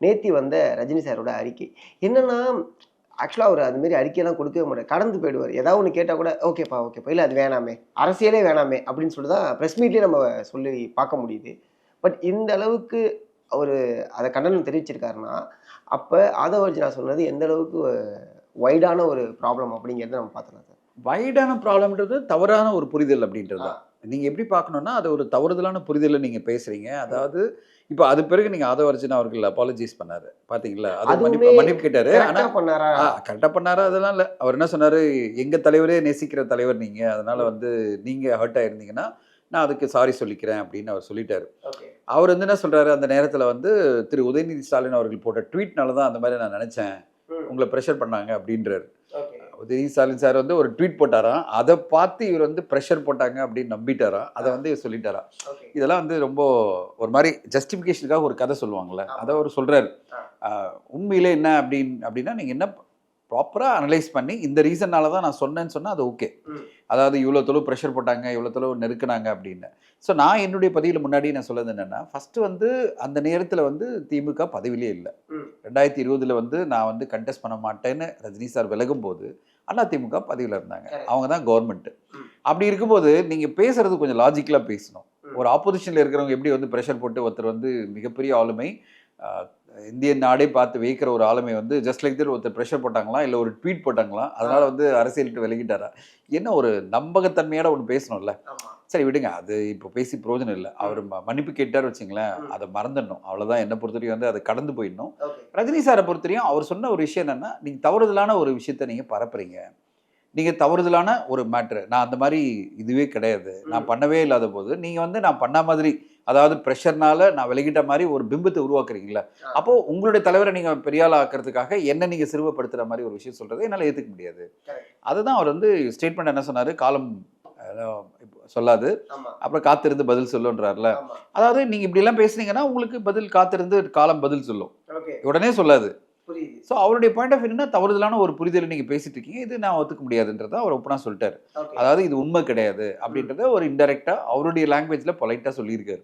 நேத்தி வந்த ரஜினி சாரோட அறிக்கை. என்னன்னா, ஆக்சுவலா அவரு அது மாரி அறிக்கைலாம் கொடுக்கவே மாட்டாரு. கடந்து போயிடுவாரு. ஏதாவது ஒண்ணு கேட்டா கூட, "ஓகேப்பா, ஓகேப்பா. இல்ல அது வேணாமே. அரசியலே வேணாமே" அப்படின்னு சொல்லி தான் பிரஸ் மீட்லயே நம்ம சொல்லி பார்க்க முடியுது. பட் இந்த அளவுக்கு அவரு அத கண்டனம் தெரிவிச்சிருக்காருன்னா, அப்ப ஆதவ அர்ஜுனா சொன்னது எந்த அளவுக்கு வைடான ஒரு ப்ராப்ளம் அப்படிங்கிறத நம்ம பார்த்துக்கலாம் சார். வைடான ப்ராப்ளம்ன்றது தவறான ஒரு புரிதல் அப்படின்றது ஆ. தான். நீங்க எப்படி பார்க்கணும்னா, அது ஒரு தவறுதலான புரிதல்ல நீங்க பேசுறீங்க. ம். அதாவது இப்ப அது பிறகு நீங்க ஆதவ அர்ஜுனா அவர்கள் அப்பாலஜைஸ் பண்ணாரு. பார்த்தீங்களா? அது அதுவுமே மன்னிப்பு மன்னிப்பு கேட்டாரு. ஆனா கரெக்ட்டா பண்ணாரா? கரெக்ட்டா பண்ணாரா அதெல்லாம் இல்ல. அவர் என்ன சொன்னாரு, "எங்க தலைவரே நேசிக்கிற தலைவர் நீங்க. அதனால ம். வந்து நீங்க ஹர்ட் ஆயிருந்தீங்கன்னா, நான் அதுக்கு சாரி சொல்லிக்கிறேன்" அப்படின்னு அவர் சொல்லிட்டாரு. ஓகே. அவர் வந்து என்ன சொல்றாரு, அந்த நேரத்தில வந்து திரு உதயநிதி ஸ்டாலின் அவர்கள் போட்ட ட்வீட்னால தான் அந்த மாரி நான் நெனச்சேன். ம். உங்கள பிரஷர் பண்ணாங்க அப்படின்றாரு. ஓகே. உதயநிதி ஸ்டாலின் சார் வந்து ஒரு ட்வீட் போட்டாராம். அத பார்த்து இவர் வந்து பிரஷர் போட்டாங்க அப்படின்னு நம்பிட்டாராம். அத ஆ. வந்து இவர் சொல்லிட்டாராம். ஓகே. இதெல்லாம் வந்து ரொம்ப ஒரு மாரி ஜஸ்டிஃபிகேஷனுக்காக ஒரு கதை சொல்லுவாங்கல்ல. அத ஆமா. அவரு சொல்றாரு. ஆ. அ உண்மையிலே என்ன அப்படின்னா, நீங்க என்ன ப்ராப்பரா அனலைஸ் பண்ணி இந்த ரீசன்னால தான் நான் சொன்னேன்னு சொன்னா அது ஓகே. ம். அதாவது இவ்வளோ தொலைவு பிரஷர் போட்டாங்க, இவ்வளோ தொலைவு நெருக்குனாங்க அப்படின்னு. ஸோ நான் என்னுடைய பதிவுல முன்னாடி நான் சொன்னது என்னன்னா, ஃபர்ஸ்ட்டு வந்து அந்த நேரத்தில வந்து திமுக பதவியிலே இல்ல. ம். 2020ல வந்து நான் வந்து கன்டெஸ்ட் பண்ண மாட்டேன்னு ரஜினி சார் விலகும்போது, அதிமுக பதவியில இருந்தாங்க. கரெக்ட். அவங்க தான் கவர்மெண்ட். ம். அப்படி இருக்கும்போது, நீங்க பேசுறது கொஞ்சம் லாஜிக்கலா பேசணும். ம். ஒரு ஆப்போசிஷன்ல இருக்கிறவங்க எப்படி வந்து பிரஷர் போட்டு ஒருத்தர் வந்து மிகப்பெரிய ஆளுமை, அ இந்திய நாடே பார்த்து வியக்கிற ஒரு ஆளுமை வந்து ஜஸ்ட் லைக் தட் ஒருத்தர் பிரஷர் போட்டாங்களாம், இல்ல ஒரு ட்வீட் போட்டாங்களாம். அதனால வந்து அரசியல் விட்டு விலகிட்டாரா? என்ன ஒரு நம்பகத்தன்மையோட ஒண்ணு பேசணும்ல. ஆமா. சரி விடுங்க. அது இப்போ பேசி பிரயோஜனம் இல்ல. அவரு மன்னிப்பு கேட்டாரு வச்சுங்களேன், ம். அத மறந்துடணும். அவ்வளோதான் என்ன பொறுத்தவரைக்கும் வந்து அத கடந்து போயிடணும். ஓகே. ரஜினி சார பொறுத்தவரையும் அவர் சொன்ன ஒரு விஷயம் என்னன்னா, நீங்க தவறுதலான ஒரு விஷயத்த நீங்க பரப்புறீங்க. நீங்க தவறுதலான ஒரு மேட்டர். நான் அந்த மாரி இதுவே கிடையாது. நான் ம். பண்ணவே இல்லாத போது, நீங்க வந்து நான் பண்ண மாதிரி, அதாவது பிரஷர்னால நான் விலகிட்ட மாரி ஒரு பிம்பத்த உருவாக்குறீங்கல்ல. ஆ. அப்போ உங்களுடைய தலைவர நீங்க பெரிய ஆளா ஆக்குறதுக்காக என்ன நீங்க சிறுமைப்படுத்துற மாரி ஒரு விஷயம் சொல்றத என்னால ஏத்துக்க முடியாது. கரெக்ட். அதுதான் அவர் வந்து ஸ்டேட்மெண்ட் என்ன சொன்னாரு, காலம் சொல்லாது. ஆமா. அப்புறம் காத்திருந்து பதில் சொல்லுன்றார்ல. ஆமா. அதாவது நீங்க இப்படிலாம் பேசுனீங்கன்னா, உங்களுக்கு பதில் காத்திருந்து காலம் பதில் சொல்லும். ஓகே. உடனே சொல்லாது. புரியுது. ஸோ அவருடைய பாயிண்ட் ஆஃப் என்னன்னா, தவறுதலான ஒரு புரிதல நீங்க பேசிட்டு இருக்கீங்க. இது நான் ஒத்துக்க முடியாதுன்றத அவர் ஓப்பனா சொல்ட்டாரு. ஓகே. அதாவது இது உண்மை கிடையாது ம். அப்படின்றத ஒரு இன்டைரக்ட்டா அவருடைய லாங்குவேஜ்ல பொலைட்டா சொல்லியிருக்காரு.